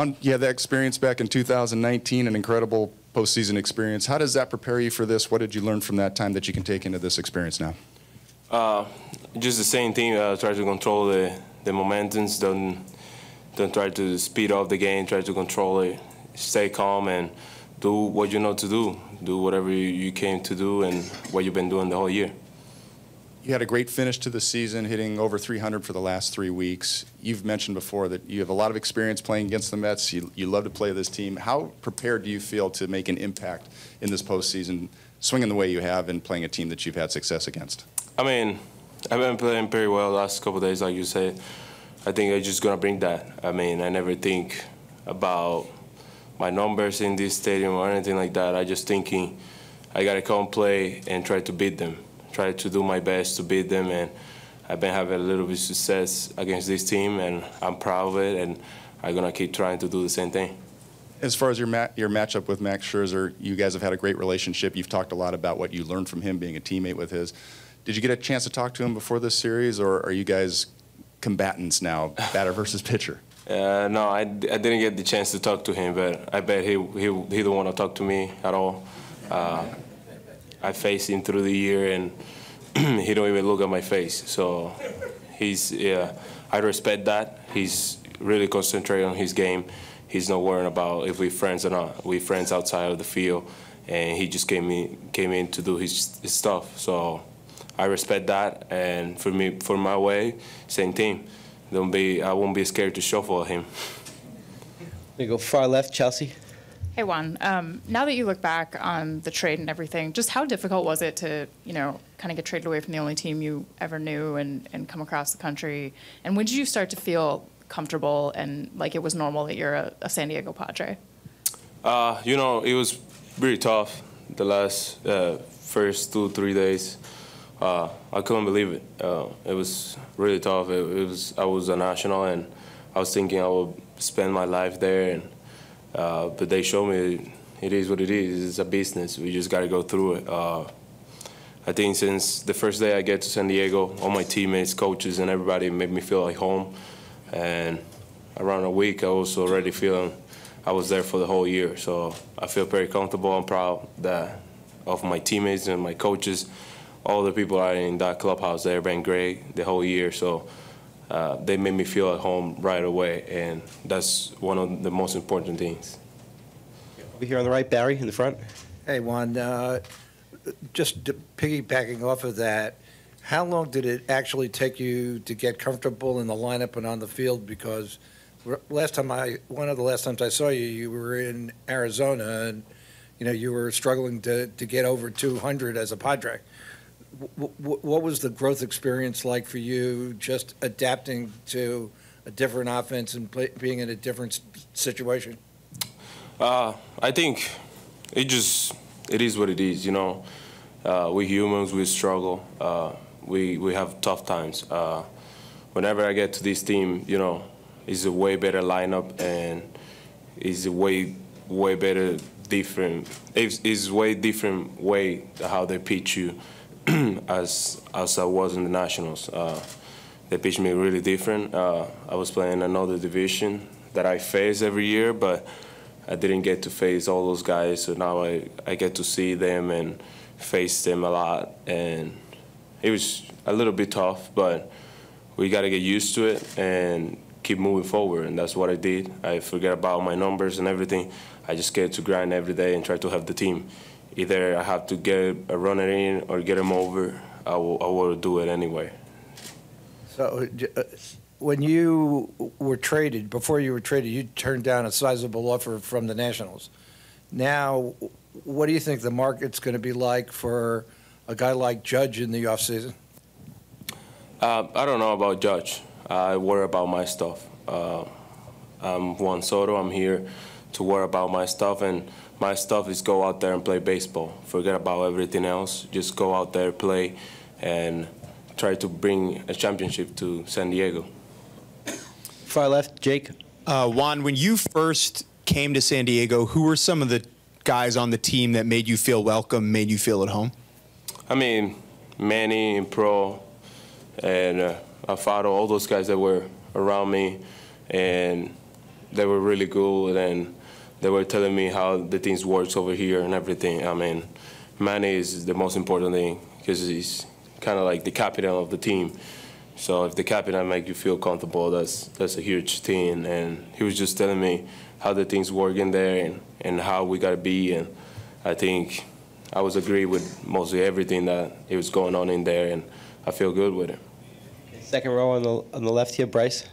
Juan, you had that experience back in 2019, an incredible postseason experience. How does that prepare you for this? What did you learn from that time that you can take into this experience now? Just the same thing. Try to control the momentums. Don't try to speed up the game. Try to control it. Stay calm and do what you know to do. Do whatever you came to do and what you've been doing the whole year. You had a great finish to the season, hitting over 300 for the last 3 weeks. You've mentioned before that you have a lot of experience playing against the Mets. You love to play this team. How prepared do you feel to make an impact in this postseason, swinging the way you have and playing a team that you've had success against? I mean, I've been playing very well the last couple of days, like you said. I think I'm just going to bring that. I mean, I never think about my numbers in this stadium or anything like that. I just thinking I got to come play and try to beat them. Try to do my best to beat them, and I've been having a little bit of success against this team, and I'm proud of it, and I'm going to keep trying to do the same thing. As far as your matchup with Max Scherzer, you guys have had a great relationship. You've talked a lot about what you learned from him being a teammate with his. Did you get a chance to talk to him before this series, or are you guys combatants now, batter versus pitcher? No, I didn't get the chance to talk to him, but I bet he don't want to talk to me at all. I faced him through the year, and he don't even look at my face. So I respect that. He's really concentrated on his game. He's not worrying about if we're friends or not. We're friends outside of the field, and he just came in to do his stuff. So I respect that, and for me, for my way, same thing. I won't be scared to shuffle him. We go far left, Chelsea. Hey Juan, now that you look back on the trade and everything, just how difficult was it to, kind of get traded away from the only team you ever knew and come across the country? And when did you start to feel comfortable and like it was normal that you're a San Diego Padre? It was really tough the last first 2-3 days. I couldn't believe it. It was really tough. I was a national, and I was thinking I would spend my life there, and but they showed me it is what it is. It's a business. We just got to go through it. I think since the first day I get to San Diego, all my teammates, coaches, and everybody made me feel like home. And around a week, I was already feeling I was there for the whole year. So I feel very comfortable and proud of my teammates and my coaches. All the people are in that clubhouse, they've been great the whole year. So they made me feel at home right away, and that's one of the most important things. Over here on the right, Barry, in the front. Hey, Juan, just piggybacking off of that, how long did it actually take you to get comfortable in the lineup and on the field? Because one of the last times I saw you, you were in Arizona, and you were struggling to get over 200 as a Padre. What was the growth experience like for you, just adapting to a different offense and being in a different situation? I think it is what it is. We humans, we struggle. We have tough times. Whenever I get to this team, it's a way better lineup, and it's a way better different. It's way different way how they pitch you. As I was in the Nationals. They pitched me really different. I was playing another division that I face every year, but I didn't get to face all those guys, so now I get to see them and face them a lot. And it was a little bit tough, but we got to get used to it and keep moving forward, and that's what I did. I forget about my numbers and everything. I just get to grind every day and try to help the team. Either I have to get a runner in or get him over, I will do it anyway. So when you were traded, before you were traded, you turned down a sizable offer from the Nationals. Now, what do you think the market's going to be like for a guy like Judge in the offseason? I don't know about Judge. I worry about my stuff. I'm Juan Soto. I'm here to worry about my stuff, and my stuff is go out there and play baseball. Forget about everything else. Just go out there, play, and try to bring a championship to San Diego. Far left, Jake. Juan, when you first came to San Diego, who were some of the guys on the team that made you feel welcome, made you feel at home? I mean, Manny and Pro and Alfaro, all those guys that were around me, and they were really good, and they were telling me how the things works over here and everything. I mean, Manny is the most important thing because he's kind of like the captain of the team. So if the captain make you feel comfortable, that's a huge thing. And he was just telling me how the things work in there and how we got to be. And I think I was agree with mostly everything that it was going on in there, and I feel good with it. Second row on the left here, Bryce.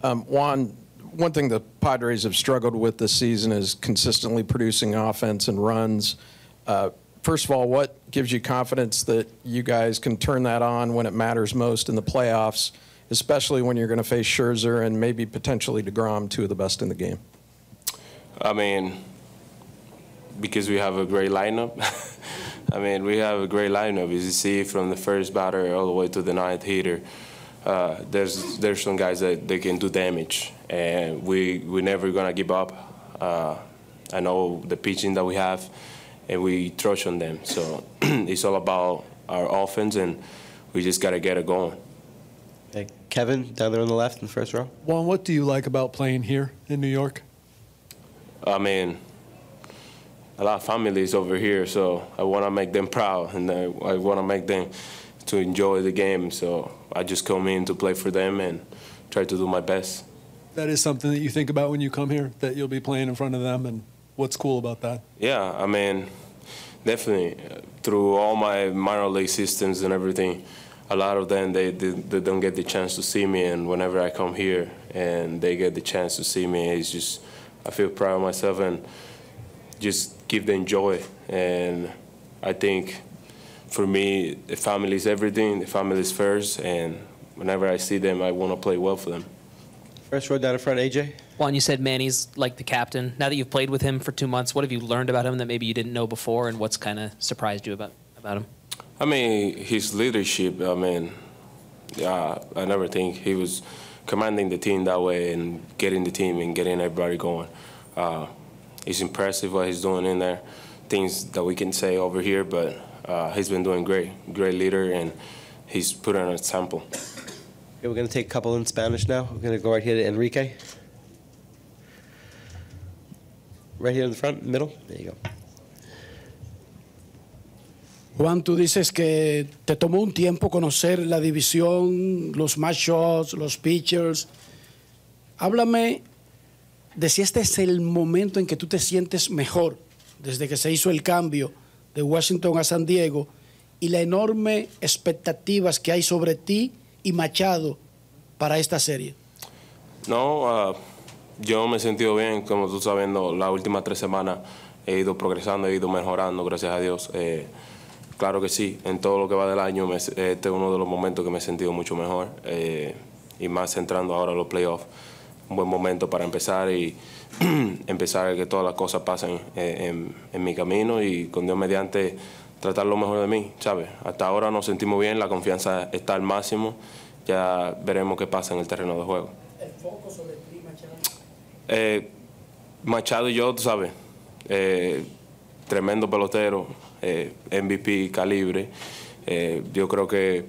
Juan, one thing the Padres have struggled with this season is consistently producing offense and runs. First of all, what gives you confidence that you guys can turn that on when it matters most in the playoffs, especially when you're going to face Scherzer and maybe potentially deGrom, two of the best in the game? I mean, because we have a great lineup. I mean, we have a great lineup. As you see, from the first batter all the way to the ninth hitter, there's some guys that they can do damage, and we're never gonna give up. I know the pitching that we have, and we trust on them. So it's all about our offense, and we just gotta get it going. Okay. Kevin, down there on the left in the first row. Juan, what do you like about playing here in New York? I mean, a lot of families over here, so I want to make them proud, and I want to make them to enjoy the game. So I just come in to play for them and try to do my best. That is something that you think about when you come here, that you'll be playing in front of them, and what's cool about that? Yeah, I mean, definitely. Through all my minor league systems and everything, a lot of them, they don't get the chance to see me, and whenever I come here and they get the chance to see me, it's just, I feel proud of myself and just give them joy. And I think for me, the family is everything. The family is first, and whenever I see them, I want to play well for them. First row down in front, AJ. Juan, you said Manny's like the captain. Now that you've played with him for 2 months, what have you learned about him that maybe you didn't know before, and what's kind of surprised you about him? I mean, his leadership, I mean, yeah, I never think he was commanding the team that way and getting the team and getting everybody going. It's impressive what he's doing in there. Things that we can say over here, but he's been doing great. Great leader, and he's put an example. Okay, we're going to take a couple in Spanish now. We're going to go right here to Enrique. Right here in the front, middle. There you go. Juan, tú dices que te tomó un tiempo conocer la división, los matchups, los pitchers. Háblame de si este es el momento en que tú te sientes mejor desde que se hizo el cambio de Washington a San Diego y la enorme expectativas que hay sobre ti y Machado para esta serie. No, yo me he sentido bien, como tú sabes, las últimas 3 semanas he ido progresando, he ido mejorando, gracias a Dios. Claro que sí, en todo lo que va del año, este es uno de los momentos que me he sentido mucho mejor, y más entrando ahora a los playoffs. Un buen momento para empezar y empezar a que todas las cosas pasen en mi camino y con Dios mediante tratar lo mejor de mí, ¿sabes? Hasta ahora nos sentimos bien, la confianza está al máximo, ya veremos qué pasa en el terreno de juego. El foco sobre ti, Machado. Machado y yo, tú sabes, tremendo pelotero, MVP calibre. Yo creo que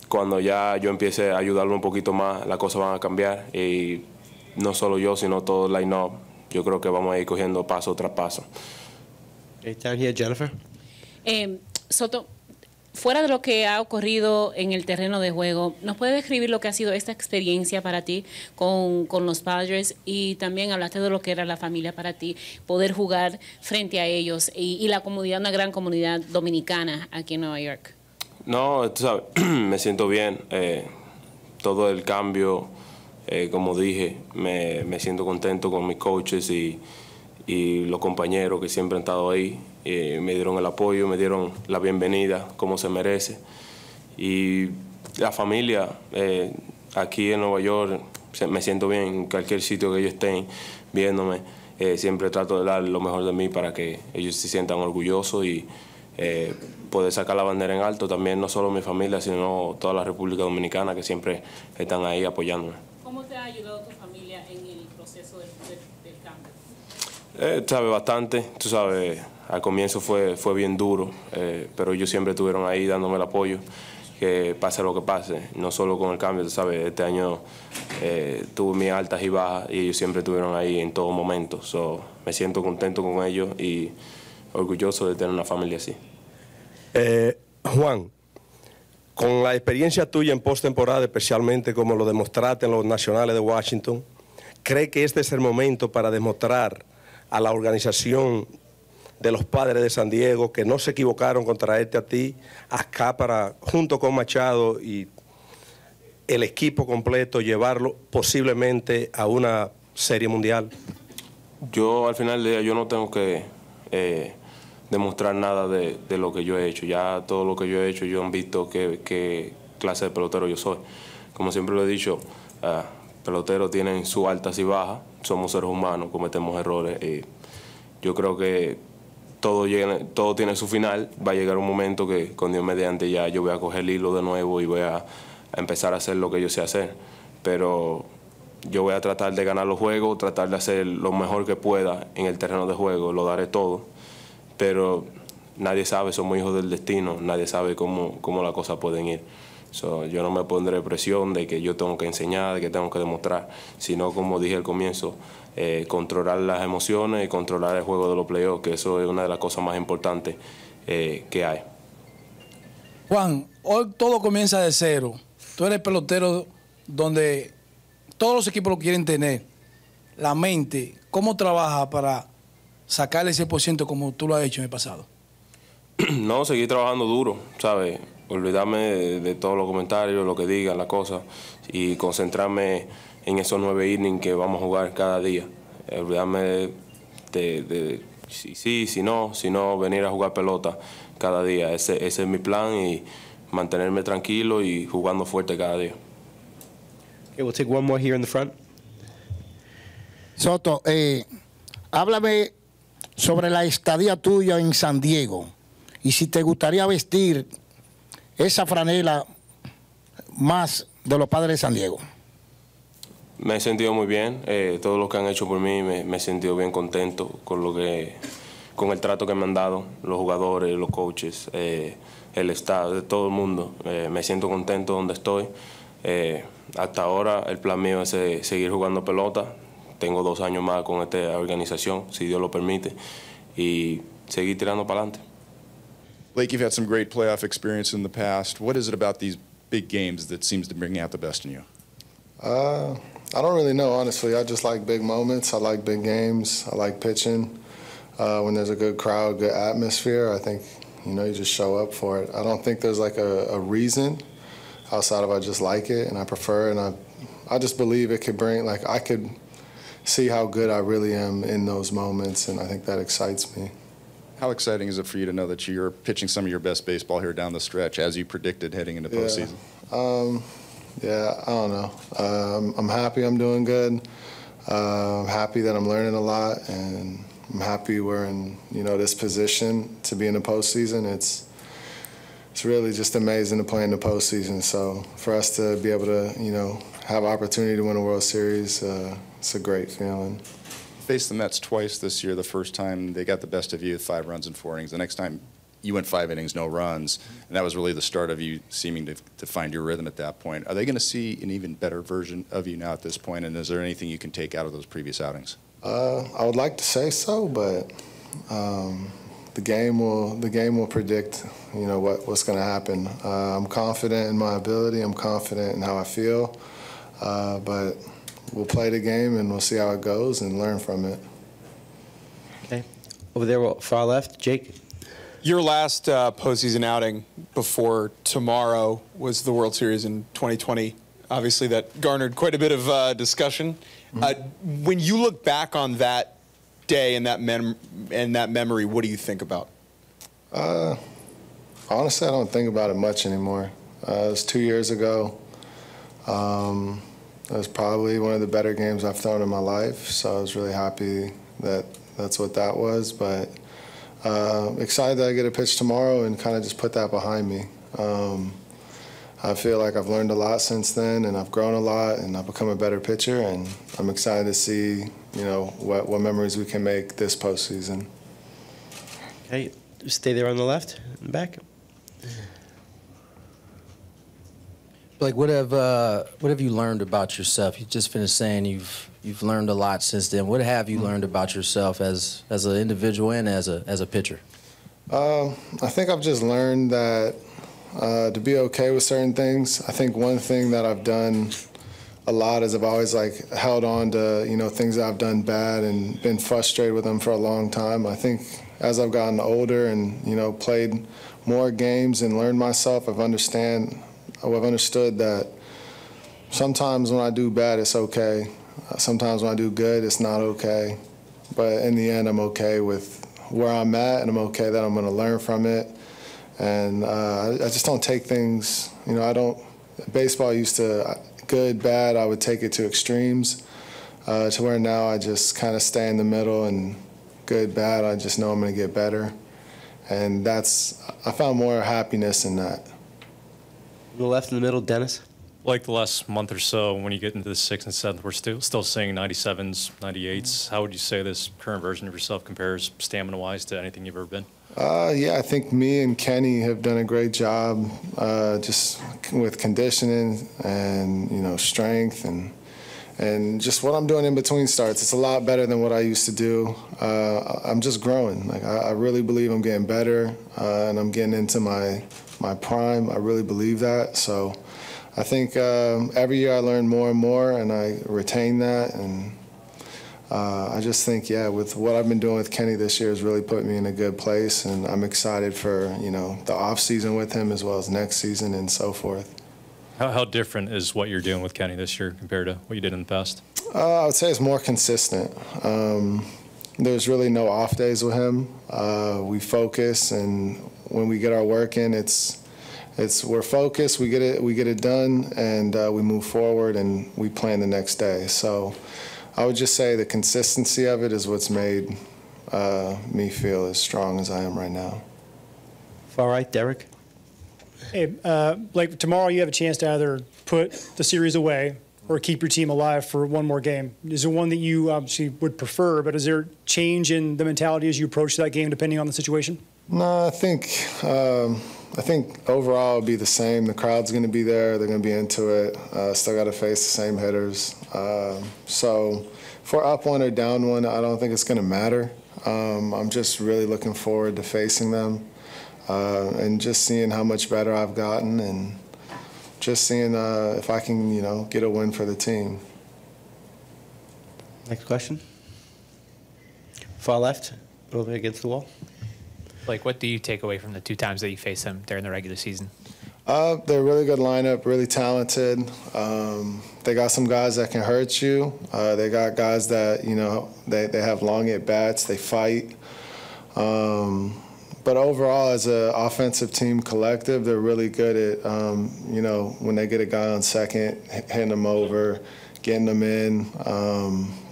cuando ya yo empiece a ayudarlo un poquito más, las cosas van a cambiar. Y no solo yo, sino todo el line-up. Yo creo que vamos a ir cogiendo paso tras paso. Okay, down here, Jennifer. Soto, fuera de lo que ha ocurrido en el terreno de juego, ¿nos puede describir lo que ha sido esta experiencia para ti con los Padres? Y también hablaste de lo que era la familia para ti, poder jugar frente a ellos y la comunidad, una gran comunidad dominicana aquí en Nueva York. No, tú sabes, me siento bien. Todo el cambio, como dije, me siento contento con mis coaches y los compañeros que siempre han estado ahí. Me dieron el apoyo, me dieron la bienvenida como se merece. Y la familia, aquí en Nueva York, me siento bien en cualquier sitio que ellos estén viéndome. Siempre trato de dar lo mejor de mí para que ellos se sientan orgullosos y poder sacar la bandera en alto. También no solo mi familia, sino toda la República Dominicana que siempre están ahí apoyándome. ¿Cómo te ha ayudado tu familia en el proceso del cambio? Sabes, bastante. Tú sabes, al comienzo fue bien duro, pero ellos siempre estuvieron ahí dándome el apoyo. que pase lo que pase, no solo con el cambio, tú sabes, este año tuve mis altas y bajas y ellos siempre estuvieron ahí en todo momento. So, me siento contento con ellos y orgulloso de tener una familia así. Juan, con la experiencia tuya en postemporada, especialmente como lo demostraste en los Nacionales de Washington, ¿cree que este es el momento para demostrar a la organización de los Padres de San Diego que no se equivocaron con traerte a ti acá para, junto con Machado y el equipo completo, llevarlo posiblemente a una serie mundial? Yo al final del día yo no tengo que demostrar nada de lo que yo he hecho. Ya todo lo que yo he hecho, yo han visto qué clase de pelotero yo soy. Como siempre lo he dicho, peloteros tienen sus altas y bajas, somos seres humanos, cometemos errores. Y yo creo que todo tiene su final. Va a llegar un momento que con Dios mediante ya yo voy a coger el hilo de nuevo y voy a empezar a hacer lo que yo sé hacer. Pero yo voy a tratar de ganar los juegos, tratar de hacer lo mejor que pueda en el terreno de juego, lo daré todo. Pero nadie sabe, somos hijos del destino, nadie sabe cómo las cosas pueden ir. Yo no me pondré presión de que yo tengo que enseñar, de que tengo que demostrar, sino, como dije al comienzo, controlar las emociones y controlar el juego de los playoffs, que eso es una de las cosas más importantes que hay. Juan, hoy todo comienza de cero. Tú eres pelotero donde todos los equipos lo quieren tener. La mente, ¿cómo trabaja para sacarle ese % como tú lo has hecho en el pasado? No, seguir trabajando duro, ¿sabes? Olvidarme de todos los comentarios, lo que digan, las cosas, y concentrarme en esos 9 innings que vamos a jugar cada día. Olvidarme de si no, venir a jugar pelota cada día. Ese es mi plan, y mantenerme tranquilo y jugando fuerte cada día. Okay, we'll take one more here in the front. Soto, háblame sobre la estadía tuya en San Diego y si te gustaría vestir esa franela más de los Padres de San Diego. Me he sentido muy bien. Todo lo que han hecho por mí me he sentido bien contento con con el trato que me han dado los jugadores, los coaches, el staff, todo el mundo. Me siento contento donde estoy. Hasta ahora el plan mío es seguir jugando pelota. Tengo 2 años más con esta organización, si Dios lo permite, y seguir tirando para adelante. Blake, you've had some great playoff experience in the past. What is it about these big games that seems to bring out the best in you? I don't really know, honestly. I just like big moments. I like big games. I like pitching. When there's a good crowd, good atmosphere, I think, you just show up for it. I don't think there's like a reason outside of I just like it and I prefer it. And I just believe it could bring, like, I could see how good I really am in those moments, and I think that excites me. How exciting is it for you to know that you're pitching some of your best baseball here down the stretch, as you predicted heading into postseason? Yeah, I don't know. I'm happy I'm doing good. I'm happy that I'm learning a lot, and I'm happy we're in, this position to be in the postseason. It's really just amazing to play in the postseason. So for us to be able to, have opportunity to win a World Series, it's a great feeling. Faced the Mets twice this year. The first time they got the best of you with 5 runs in 4 innings. The next time you went 5 innings, no runs, and that was really the start of you seeming to find your rhythm at that point. Are they going to see an even better version of you now at this point, and is there anything you can take out of those previous outings? I would like to say so, but the game will predict, what's going to happen. I'm confident in my ability. I'm confident in how I feel, but we'll play the game and we'll see how it goes and learn from it. Okay. Over there, far left, Jake. Your last postseason outing before tomorrow was the World Series in 2020. Obviously, that garnered quite a bit of discussion. When you look back on that day and that memory, what do you think about? Honestly, I don't think about it much anymore. It was 2 years ago. It was probably one of the better games I've thrown in my life, so I was really happy that that's what that was. But excited that I get a pitch tomorrow and kind of just put that behind me. I feel like I've learned a lot since then, and I've grown a lot, and I've become a better pitcher, and I'm excited to see, what memories we can make this postseason. Okay, stay there on the left, in the back. Like, what have you learned about yourself? You just finished saying you've learned a lot since then. What have you learned about yourself as an individual and as a pitcher? I think I've just learned that to be okay with certain things. I think one thing that I've done a lot is I've always like held on to things that I've done bad and been frustrated with them for a long time. I think as I've gotten older and played more games and learned myself, I've understood that sometimes when I do bad, it's okay. Sometimes when I do good, it's not okay. But in the end, I'm okay with where I'm at, and I'm okay that I'm going to learn from it. And I just don't take things, baseball used to, good, bad, I would take it to extremes, to where now I just kind of stay in the middle, and good, bad, I just know I'm going to get better. And I found more happiness in that. The left in the middle, Dennis. Like the last month or so, when you get into the 6th and 7th, we're still seeing 97s, 98s. How would you say this current version of yourself compares stamina-wise to anything you've ever been? Yeah, I think me and Kenny have done a great job just with conditioning and strength and just what I'm doing in between starts. It's a lot better than what I used to do. I'm just growing. Like I really believe I'm getting better and I'm getting into my prime. I really believe that. So I think every year I learn more and more, and I retain that. And I just think, yeah, with what I've been doing with Kenny this year has really put me in a good place, and I'm excited for the off season with him as well as next season and so forth. How different is what you're doing with Kenny this year compared to what you did in the past? I would say it's more consistent. There's really no off days with him. We focus, and when we get our work in, we're focused. We get it done, and we move forward, and we plan the next day. So I would just say the consistency of it is what's made me feel as strong as I am right now. Far right, Derek. Hey, like tomorrow you have a chance to either put the series away or keep your team alive for one more game. Is there one that you obviously would prefer, but is there change in the mentality as you approach that game depending on the situation? No, I think overall it'll be the same. The crowd's going to be there. They're going to be into it. Still got to face the same hitters. So if we're up one or down one, I don't think it's going to matter. I'm just really looking forward to facing them and just seeing how much better I've gotten and just seeing if I can, get a win for the team. Next question. Far left, over against the wall. Like, what do you take away from the 2 times that you faced them during the regular season? They're a really good lineup, really talented. They got some guys that can hurt you. They got guys that, they have long at-bats, they fight. But overall, as an offensive team collective, they're really good at, when they get a guy on second, hitting them over, getting them in.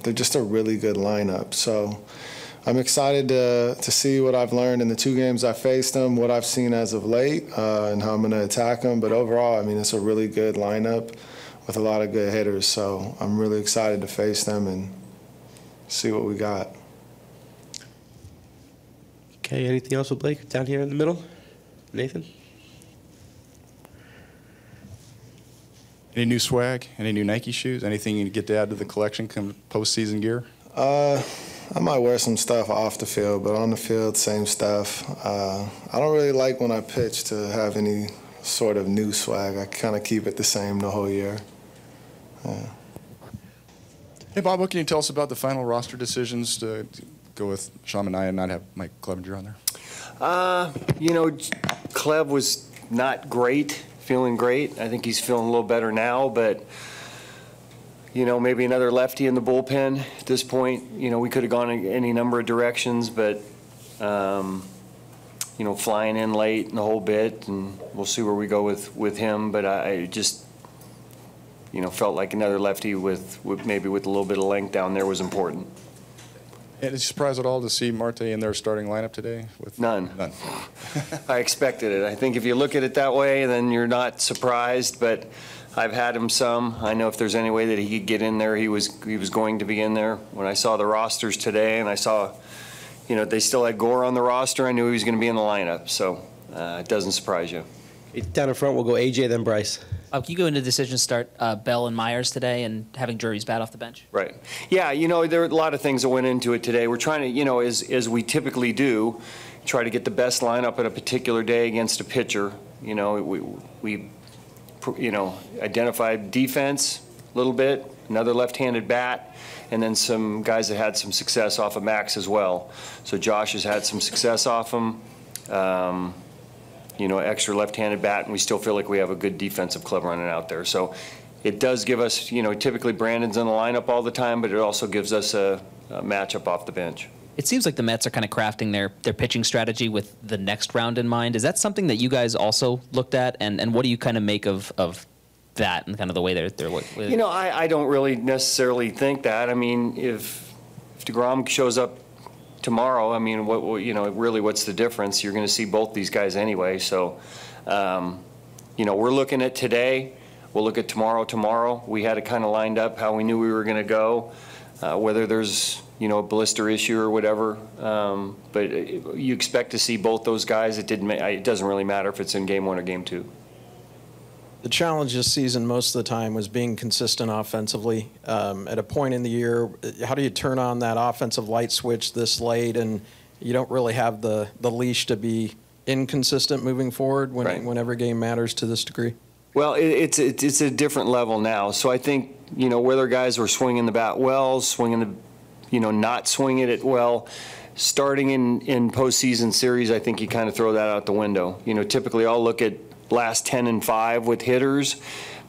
They're just a really good lineup. So I'm excited to see what I've learned in the 2 games I faced them, what I've seen as of late, and how I'm going to attack them. But overall, I mean, it's a really good lineup with a lot of good hitters. So I'm really excited to face them and see what we got. Okay, anything else with Blake down here in the middle? Nathan? Any new swag? Any new Nike shoes? Anything you get to add to the collection come postseason gear? I might wear some stuff off the field, but on the field, same stuff. I don't really like when I pitch to have any sort of new swag. I kind of keep it the same the whole year. Yeah. Hey, Bob, what can you tell us about the final roster decisions to go with Sean Manaea and not have Mike Clevenger on there? Clev was not great, feeling great. I think he's feeling a little better now, but maybe another lefty in the bullpen at this point. We could have gone in any number of directions, but, flying in late and the whole bit, and we'll see where we go with him. But I just, felt like another lefty with maybe with a little bit of length down there was important. And did you surprise at all to see Marte in their starting lineup today? None. I expected it. I think if you look at it that way, then you're not surprised, but I've had him some. I know if there's any way that he could get in there, he was going to be in there. When I saw the rosters today and I saw, they still had Gore on the roster, I knew he was going to be in the lineup. So it doesn't surprise you. Down in front, we'll go AJ, then Bryce. Can you go into decision start Bell and Myers today and having Drury's bat off the bench? Right. Yeah, there are a lot of things that went into it today. We're trying to, as we typically do, try to get the best lineup at a particular day against a pitcher. We identified defense a little bit, another left-handed bat, and then some guys that had some success off of Max as well. So Josh has had some success off him. Extra left-handed bat, and we still feel like we have a good defensive club running out there. So it does give us, typically Brandon's in the lineup all the time, but it also gives us a matchup off the bench. It seems like the Mets are kind of crafting their pitching strategy with the next round in mind. Is that something that you guys also looked at, and what do you kind of make of that and kind of the way they're I don't really necessarily think that. I mean, if deGrom shows up tomorrow, I mean, really what's the difference? You're going to see both these guys anyway. So, we're looking at today. We'll look at tomorrow. We had it kind of lined up how we knew we were going to go, whether there's, a blister issue or whatever. But you expect to see both those guys. It doesn't really matter if it's in game 1 or game 2. The challenge this season most of the time was being consistent offensively. At a point in the year, how do you turn on that offensive light switch this late, and you don't really have the leash to be inconsistent moving forward when every game matters to this degree? Well, it's a different level now. So I think, whether guys were swinging the bat well, not swinging it well, starting in postseason series, I think you kind of throw that out the window. Typically I'll look at last 10 and 5 with hitters,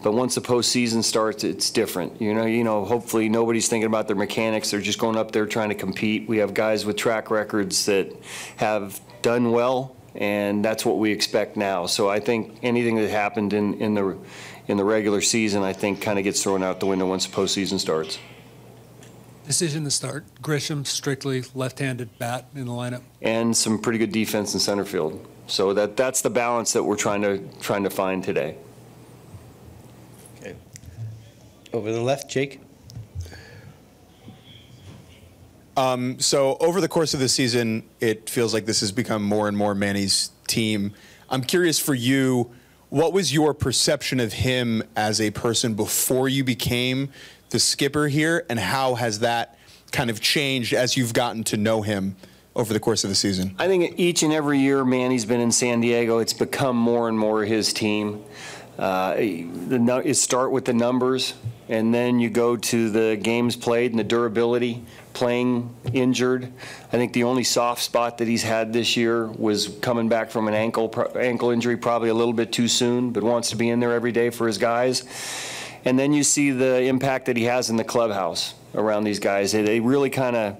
but once the postseason starts, it's different. Hopefully nobody's thinking about their mechanics. They're just going up there trying to compete. We have guys with track records that have done well, and that's what we expect now. So I think anything that happened in the regular season, I think, kind of gets thrown out the window once the postseason starts. Decision to start Grisham, strictly left-handed bat in the lineup, and some pretty good defense in center field. So that's the balance that we're trying to find today. Okay. Over the left, Jake. So over the course of the season, it feels like this has become more and more Manny's team. I'm curious for you, what was your perception of him as a person before you became the skipper here, and how has that kind of changed as you've gotten to know him over the course of the season? I think each and every year Manny's been in San Diego, it's become more and more his team. You start with the numbers, and then you go to the games played and the durability, playing injured. I think the only soft spot that he's had this year was coming back from an ankle injury, probably a little bit too soon, but wants to be in there every day for his guys. And then you see the impact that he has in the clubhouse around these guys. It really kind of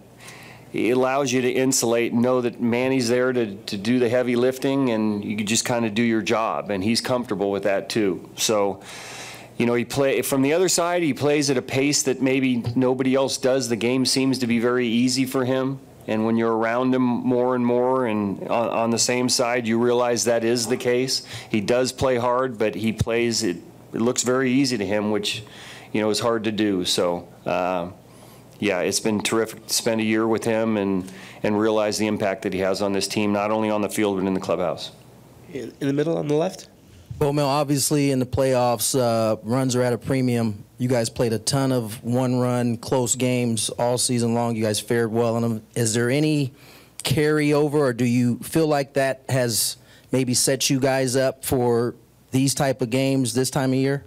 allows you to insulate and know that Manny's there to do the heavy lifting, and you just kind of do your job, and he's comfortable with that too. So, from the other side, he plays at a pace that maybe nobody else does. The game seems to be very easy for him, and when you're around him more and more and on the same side, you realize that is the case. He does play hard, but he plays it. It looks very easy to him, which, is hard to do. So, yeah, it's been terrific to spend a year with him and realize the impact that he has on this team, not only on the field, but in the clubhouse. In the middle on the left? Well, Mel, obviously in the playoffs, runs are at a premium. You guys played a ton of one-run, close games all season long. You guys fared well in them. Is there any carryover, or do you feel like that has maybe set you guys up for these type of games this time of year?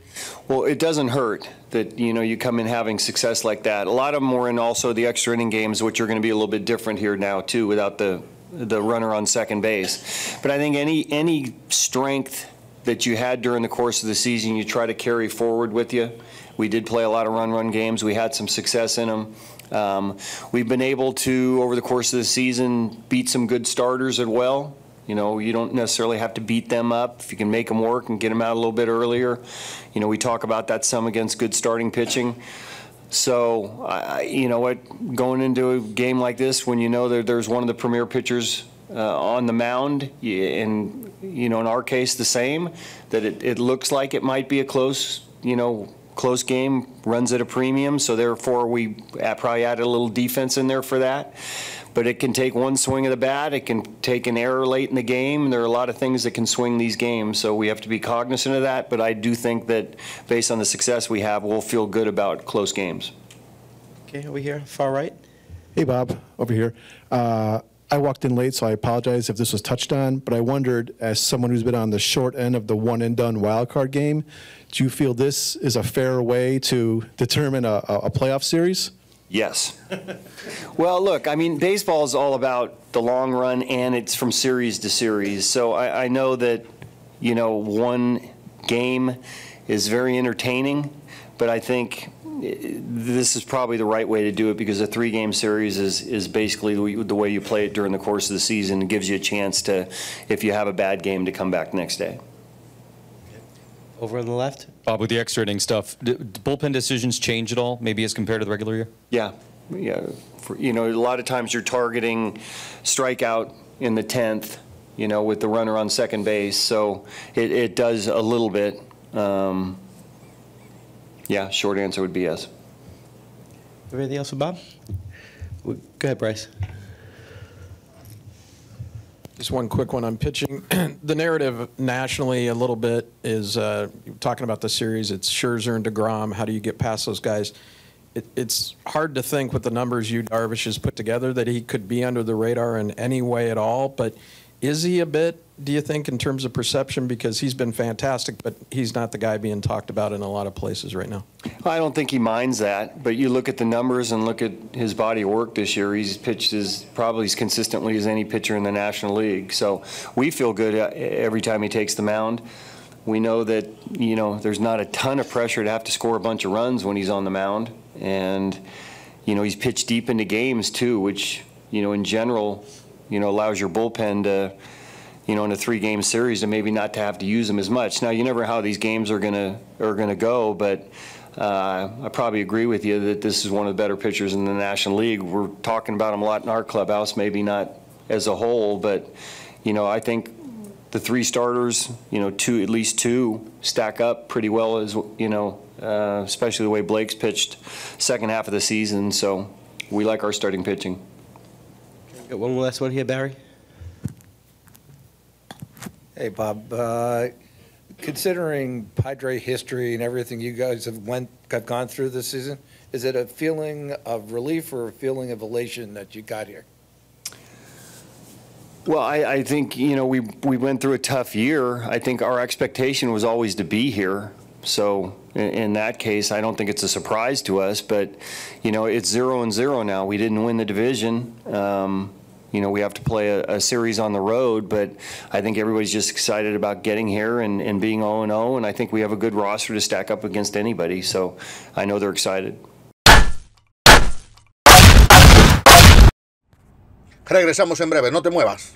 Well, it doesn't hurt that, you come in having success like that. A lot of them were in also the extra inning games, which are going to be a little bit different here now, too, without the runner on second base. But I think any strength that you had during the course of the season, you try to carry forward with you. We did play a lot of run games. We had some success in them. We've been able to, over the course of the season, beat some good starters as well. You don't necessarily have to beat them up. If you can make them work and get them out a little bit earlier. We talk about that some against good starting pitching. So, going into a game like this, when you know that there's one of the premier pitchers on the mound, and, in our case, the same, that it looks like it might be a close game, runs at a premium, so therefore we probably added a little defense in there for that. but it can take one swing of the bat. It can take an error late in the game. There are a lot of things that can swing these games, so we have to be cognizant of that. But I do think that based on the success we have, we'll feel good about close games. Okay, over here, far right. Hey, Bob, over here. I walked in late, so I apologize if this was touched on, but I wondered, as someone who's been on the short end of the one-and-done wildcard game, do you feel this is a fair way to determine a playoff series? Yes. Well, look, I mean, baseball is all about the long run, and it's from series to series. So I know that, you know, one game is very entertaining, but I think this is probably the right way to do it, because a 3-game series is basically the way you play it during the course of the season. It gives you a chance to, if you have a bad game, to come back next day. Over on the left. Bob, with the extra inning stuff, did bullpen decisions change at all, maybe as compared to the regular year? Yeah. You know, a lot of times you're targeting strikeout in the 10th, you know, with the runner on second base. So it does a little bit. Yeah, short answer would be yes. Anything else for Bob? Go ahead, Bryce. Just one quick one on pitching. The narrative nationally a little bit is talking about the series. It's Scherzer and deGrom. How do you get past those guys? It's hard to think with the numbers Darvish has put together that he could be under the radar in any way at all. But is he a bit, do you think, in terms of perception? Because he's been fantastic, but he's not the guy being talked about in a lot of places right now. I don't think he minds that, but you look at the numbers and look at his body of work this year. He's pitched probably as consistently as any pitcher in the National League. So we feel good every time he takes the mound. We know that, you know, there's not a ton of pressure to have to score a bunch of runs when he's on the mound. And, you know, he's pitched deep into games too, which, you know, in general, you know, allows your bullpen to, you know, in a 3-game series to maybe not to have to use them as much. Now, you never know how these games are gonna go, but I probably agree with you that this is one of the better pitchers in the National League. We're talking about him a lot in our clubhouse, maybe not as a whole, but, you know, I think the 3 starters, you know, at least two stack up pretty well, as you know, especially the way Blake's pitched second half of the season. So we like our starting pitching. Got one last one here, Barry. Hey, Bob. Considering Padre history and everything you guys have gone through this season, is it a feeling of relief or a feeling of elation that you got here? Well, I think, you know, we went through a tough year. I think our expectation was always to be here. So in that case, I don't think it's a surprise to us. But, you know, it's 0-0 now. We didn't win the division. You know, we have to play a series on the road. But I think everybody's just excited about getting here and being 0-0. And I think we have a good roster to stack up against anybody. So I know they're excited. Regresamos en breve, no te muevas.